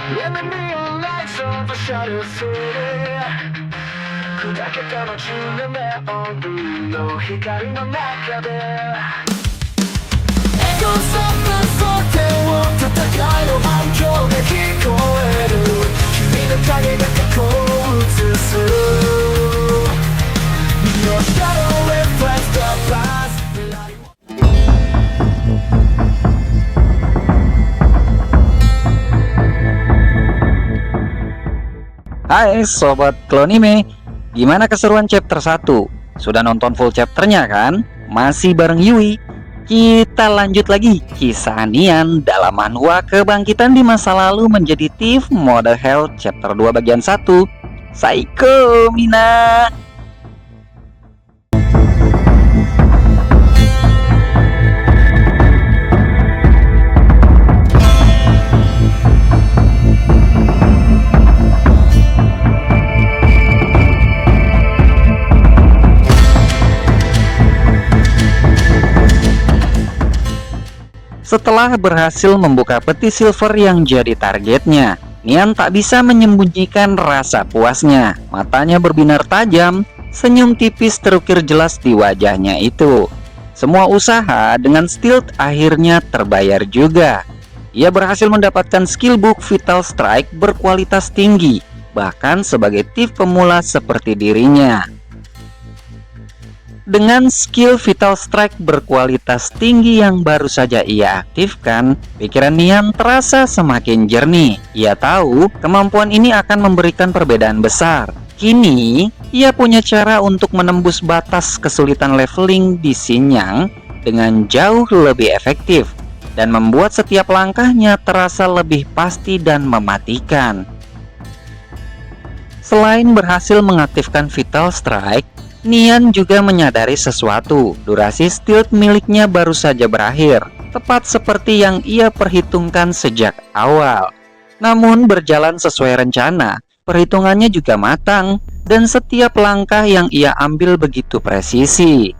In the neon lights of a shattered city 砕けた街のネオンビルの光の中でエゴサ争点を戦いの反響で聞こえる君の影が過去を映す Your shadow reflects the past Hai Sobat Klonime, gimana keseruan chapter 1? Sudah nonton full chapternya kan? Masih bareng Yui? Kita lanjut lagi kisah Nian dalam manhwa kebangkitan di masa lalu menjadi Thief Mode Hell chapter 2 bagian 1 Saiko Mina. Setelah berhasil membuka peti silver yang jadi targetnya, Nian tak bisa menyembunyikan rasa puasnya. Matanya berbinar tajam, senyum tipis terukir jelas di wajahnya itu. Semua usaha dengan stealth akhirnya terbayar juga. Ia berhasil mendapatkan skill book Vital Strike berkualitas tinggi, bahkan sebagai thief pemula seperti dirinya. Dengan skill Vital Strike berkualitas tinggi yang baru saja ia aktifkan, pikiran Nian terasa semakin jernih. Ia tahu kemampuan ini akan memberikan perbedaan besar. Kini, ia punya cara untuk menembus batas kesulitan leveling di Xinjiang dengan jauh lebih efektif dan membuat setiap langkahnya terasa lebih pasti dan mematikan. Selain berhasil mengaktifkan Vital Strike, Nian juga menyadari sesuatu. Durasi stealth miliknya baru saja berakhir, tepat seperti yang ia perhitungkan sejak awal. Namun berjalan sesuai rencana, perhitungannya juga matang, dan setiap langkah yang ia ambil begitu presisi.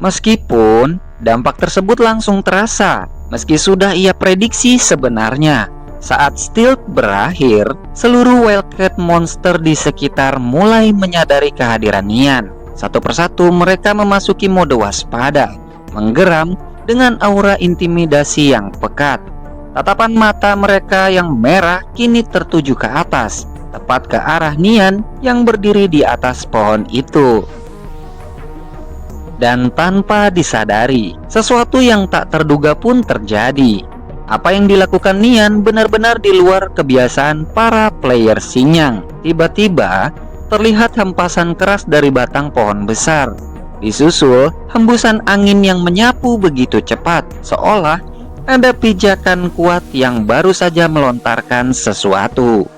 Meskipun dampak tersebut langsung terasa, meski sudah ia prediksi sebenarnya. Saat stealth berakhir, seluruh wildcat monster di sekitar mulai menyadari kehadiran Nian. Satu persatu mereka memasuki mode waspada, menggeram dengan aura intimidasi yang pekat. Tatapan mata mereka yang merah kini tertuju ke atas, tepat ke arah Nian yang berdiri di atas pohon itu. Dan tanpa disadari, sesuatu yang tak terduga pun terjadi. Apa yang dilakukan Nian benar-benar di luar kebiasaan para player Xinjiang. Tiba-tiba terlihat hempasan keras dari batang pohon besar, disusul hembusan angin yang menyapu begitu cepat, seolah ada pijakan kuat yang baru saja melontarkan sesuatu.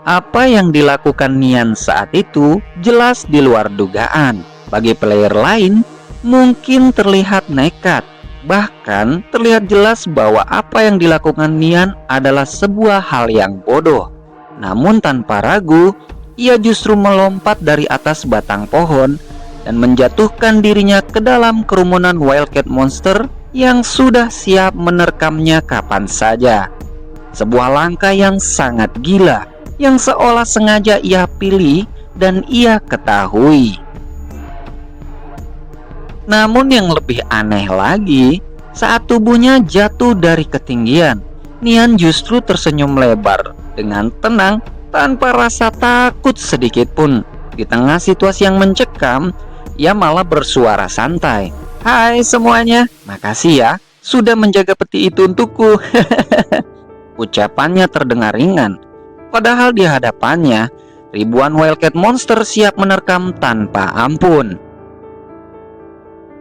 Apa yang dilakukan Nian saat itu jelas di luar dugaan. Bagi player lain mungkin terlihat nekat, bahkan terlihat jelas bahwa apa yang dilakukan Nian adalah sebuah hal yang bodoh. Namun tanpa ragu, ia justru melompat dari atas batang pohon dan menjatuhkan dirinya ke dalam kerumunan wildcat monster yang sudah siap menerkamnya kapan saja. Sebuah langkah yang sangat gila, yang seolah sengaja ia pilih dan ia ketahui. Namun yang lebih aneh lagi, saat tubuhnya jatuh dari ketinggian, Nian justru tersenyum lebar dengan tenang tanpa rasa takut sedikit pun. Di tengah situasi yang mencekam, ia malah bersuara santai. "Hai semuanya, makasih ya sudah menjaga peti itu untukku." Ucapannya terdengar ringan, padahal di hadapannya ribuan wildcat monster siap menerkam tanpa ampun.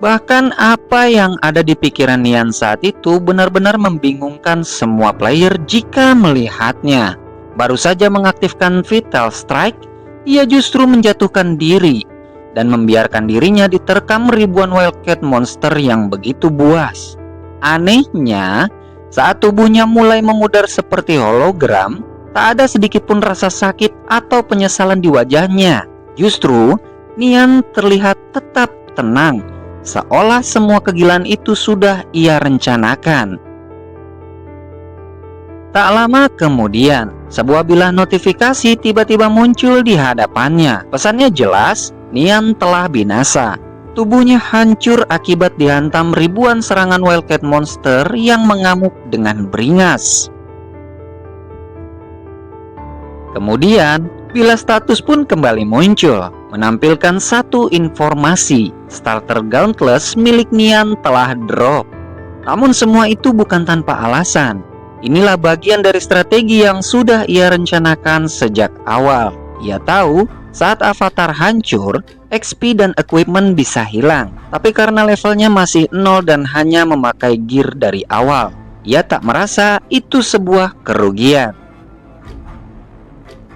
Bahkan apa yang ada di pikiran Nian saat itu benar-benar membingungkan semua player jika melihatnya. Baru saja mengaktifkan Vital Strike, ia justru menjatuhkan diri dan membiarkan dirinya diterkam ribuan wildcat monster yang begitu buas. Anehnya, saat tubuhnya mulai memudar seperti hologram, tak ada sedikit pun rasa sakit atau penyesalan di wajahnya. Justru, Nian terlihat tetap tenang, seolah semua kegilaan itu sudah ia rencanakan. Tak lama kemudian, sebuah bilah notifikasi tiba-tiba muncul di hadapannya. Pesannya jelas, Nian telah binasa. Tubuhnya hancur akibat dihantam ribuan serangan Wildcat monster yang mengamuk dengan beringas. Kemudian, bilah status pun kembali muncul, menampilkan satu informasi, starter Gauntless milik Nian telah drop. Namun semua itu bukan tanpa alasan. Inilah bagian dari strategi yang sudah ia rencanakan sejak awal. Ia tahu saat avatar hancur, XP dan equipment bisa hilang. Tapi karena levelnya masih 0 dan hanya memakai gear dari awal, ia tak merasa itu sebuah kerugian.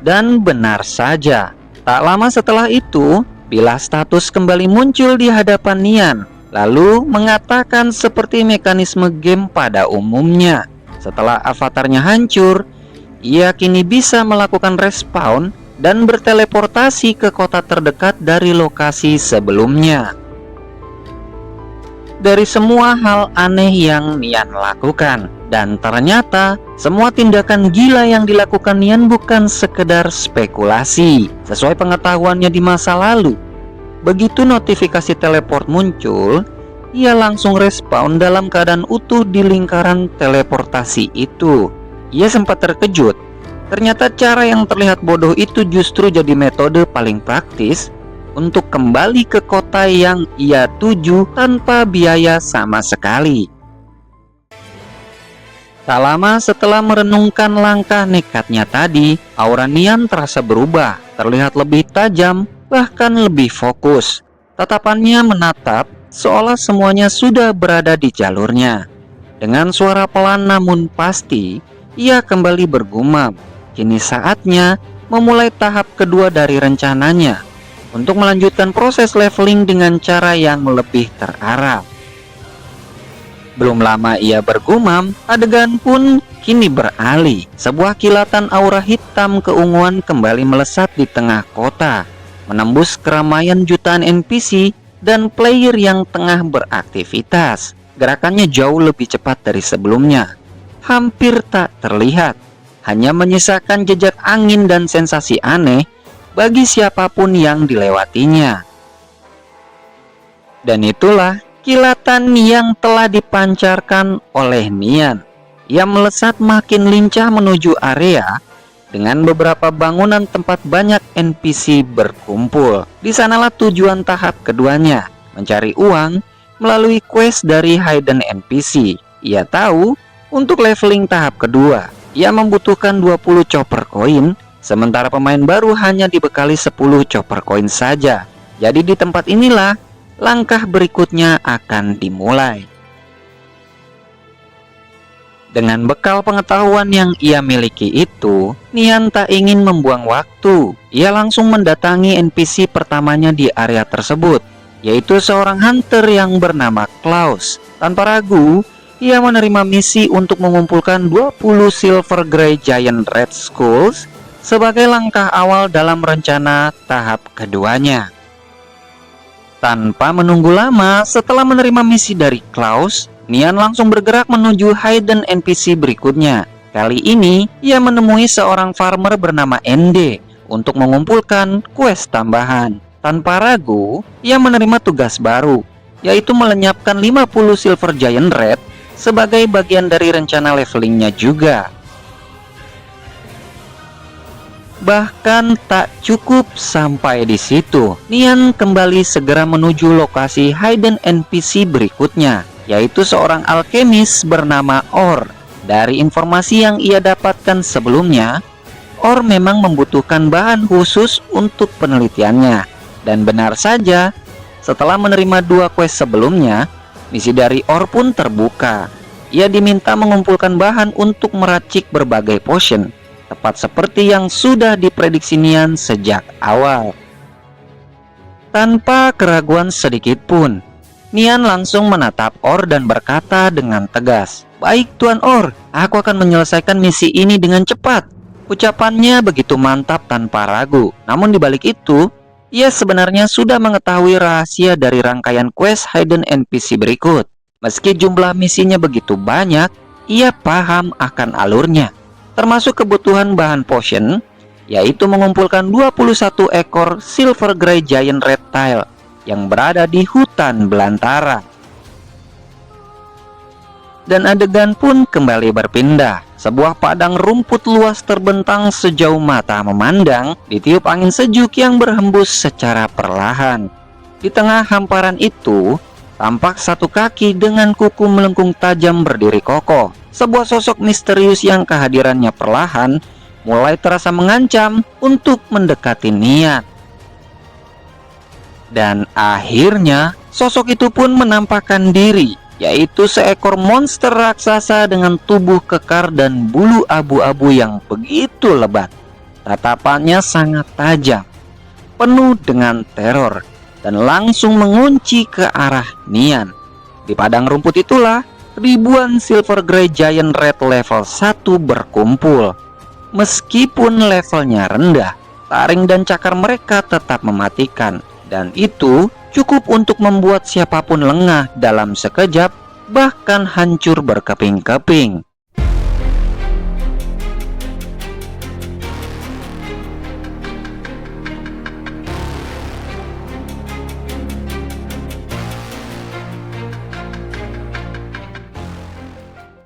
Dan benar saja, tak lama setelah itu, bilah status kembali muncul di hadapan Nian, lalu mengatakan seperti mekanisme game pada umumnya. Setelah avatarnya hancur, ia kini bisa melakukan respawn dan berteleportasi ke kota terdekat dari lokasi sebelumnya. Dari semua hal aneh yang Nian lakukan, dan ternyata semua tindakan gila yang dilakukan Nian bukan sekedar spekulasi sesuai pengetahuannya di masa lalu. Begitu notifikasi teleport muncul, ia langsung respawn dalam keadaan utuh di lingkaran teleportasi itu. Ia sempat terkejut. Ternyata cara yang terlihat bodoh itu justru jadi metode paling praktis untuk kembali ke kota yang ia tuju tanpa biaya sama sekali. Tak lama setelah merenungkan langkah nekatnya tadi, aura Nian terasa berubah, terlihat lebih tajam, bahkan lebih fokus. Tatapannya menatap seolah semuanya sudah berada di jalurnya. Dengan suara pelan namun pasti, ia kembali bergumam. Kini saatnya memulai tahap kedua dari rencananya untuk melanjutkan proses leveling dengan cara yang lebih terarah. Belum lama ia bergumam, adegan pun kini beralih. Sebuah kilatan aura hitam keunguan kembali melesat di tengah kota, menembus keramaian jutaan NPC dan player yang tengah beraktivitas. Gerakannya jauh lebih cepat dari sebelumnya, hampir tak terlihat, hanya menyisakan jejak angin dan sensasi aneh bagi siapapun yang dilewatinya. Dan itulah kilatan yang telah dipancarkan oleh Nian. Ia melesat makin lincah menuju area dengan beberapa bangunan tempat banyak NPC berkumpul. Di sanalah tujuan tahap keduanya, mencari uang melalui quest dari hidden NPC. Ia tahu untuk leveling tahap kedua, ia membutuhkan 20 chopper coin, sementara pemain baru hanya dibekali 10 chopper coin saja. Jadi di tempat inilah langkah berikutnya akan dimulai. Dengan bekal pengetahuan yang ia miliki itu, Nian tak ingin membuang waktu. Ia langsung mendatangi NPC pertamanya di area tersebut, yaitu seorang hunter yang bernama Klaus. Tanpa ragu, ia menerima misi untuk mengumpulkan 20 Silver Grey Giant Red Skulls sebagai langkah awal dalam rencana tahap keduanya. Tanpa menunggu lama, setelah menerima misi dari Klaus, Nian langsung bergerak menuju hidden NPC berikutnya. Kali ini, ia menemui seorang farmer bernama ND untuk mengumpulkan quest tambahan. Tanpa ragu, ia menerima tugas baru, yaitu melenyapkan 50 Silver Giant Red sebagai bagian dari rencana levelingnya juga. Bahkan tak cukup sampai di situ, Nian kembali segera menuju lokasi hidden NPC berikutnya, yaitu seorang alkemis bernama Or. Dari informasi yang ia dapatkan sebelumnya, Or memang membutuhkan bahan khusus untuk penelitiannya. Dan benar saja, setelah menerima 2 quest sebelumnya, misi dari Or pun terbuka. Ia diminta mengumpulkan bahan untuk meracik berbagai potion, tepat seperti yang sudah diprediksi Nian sejak awal. Tanpa keraguan sedikit pun, Nian langsung menatap Or dan berkata dengan tegas, "Baik Tuan Or, aku akan menyelesaikan misi ini dengan cepat." Ucapannya begitu mantap tanpa ragu. Namun dibalik itu, ia sebenarnya sudah mengetahui rahasia dari rangkaian quest hidden NPC berikut. Meski jumlah misinya begitu banyak, ia paham akan alurnya. termasuk kebutuhan bahan potion, yaitu mengumpulkan 21 ekor Silver Grey Giant Reptile yang berada di hutan belantara. Dan adegan pun kembali berpindah. Sebuah padang rumput luas terbentang sejauh mata memandang, ditiup angin sejuk yang berhembus secara perlahan. Di tengah hamparan itu, tampak satu kaki dengan kuku melengkung tajam berdiri kokoh. Sebuah sosok misterius yang kehadirannya perlahan mulai terasa mengancam untuk mendekati Nian. Dan akhirnya, sosok itu pun menampakkan diri, yaitu seekor monster raksasa dengan tubuh kekar dan bulu abu-abu yang begitu lebat. Tatapannya sangat tajam, penuh dengan teror, dan langsung mengunci ke arah Nian. Di padang rumput itulah ribuan Silver Grey Giant Red level 1 berkumpul. Meskipun levelnya rendah, taring dan cakar mereka tetap mematikan, dan itu cukup untuk membuat siapapun lengah dalam sekejap, bahkan hancur berkeping-keping.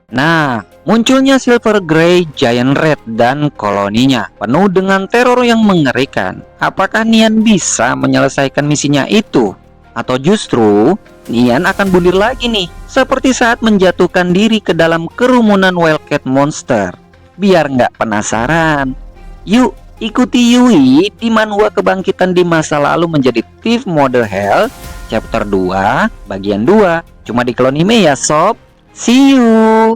Nah, munculnya Silver Grey Giant Red dan koloninya penuh dengan teror yang mengerikan. Apakah Nian bisa menyelesaikan misinya itu? Atau justru Nian akan bulir lagi nih, seperti saat menjatuhkan diri ke dalam kerumunan Wildcat Monster? Biar nggak penasaran, yuk ikuti Yui di manhwa kebangkitan di masa lalu menjadi Thief Mode Hell Chapter 2 bagian 2. Cuma di Clonime ya sob. See you.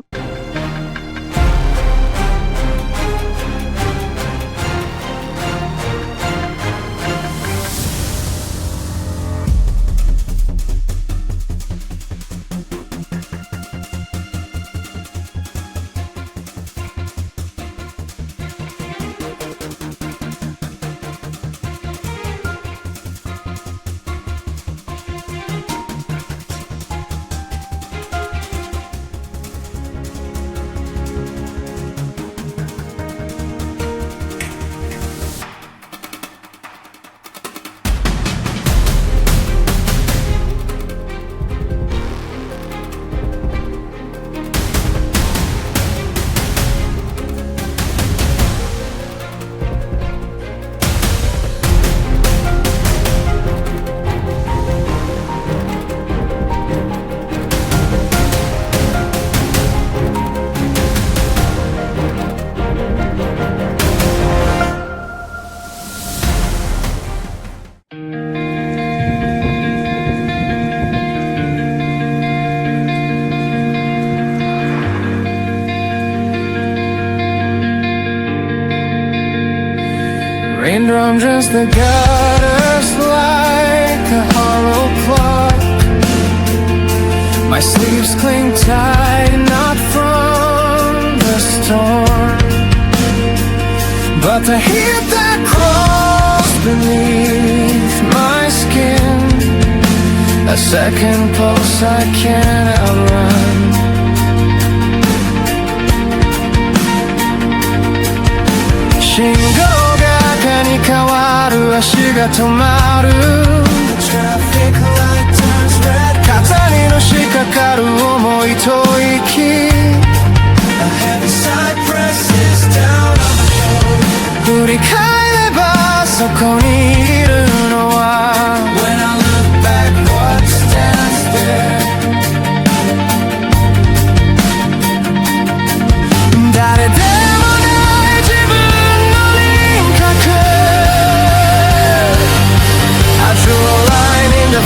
Raindrop just the gutters like a hollow clock. My sleeves cling tight, not from the storm, but the heat that crawls beneath my skin. A second pulse I can't outrun. Shingo に変わる足が止まる Traffic light turns red 肩にのしかかる重い吐息 A heavy sigh presses down on my shoulder 振り返ればそこにいるのは When I look back what stands there 誰で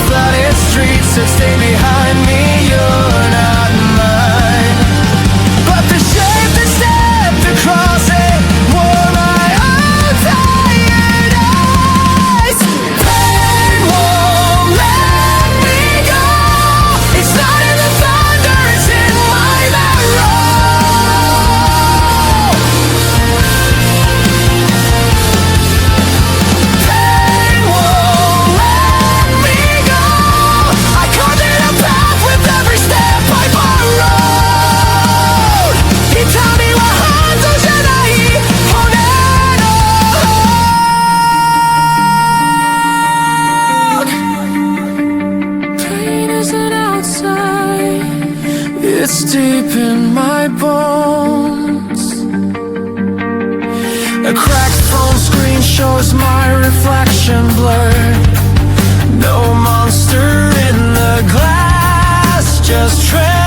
flooded streets that stay behind me, you're not mine. But the shape that stepped across it wore my own tired eyes. A cracked phone screen shows my reflection blurred. No monster in the glass, just treasure.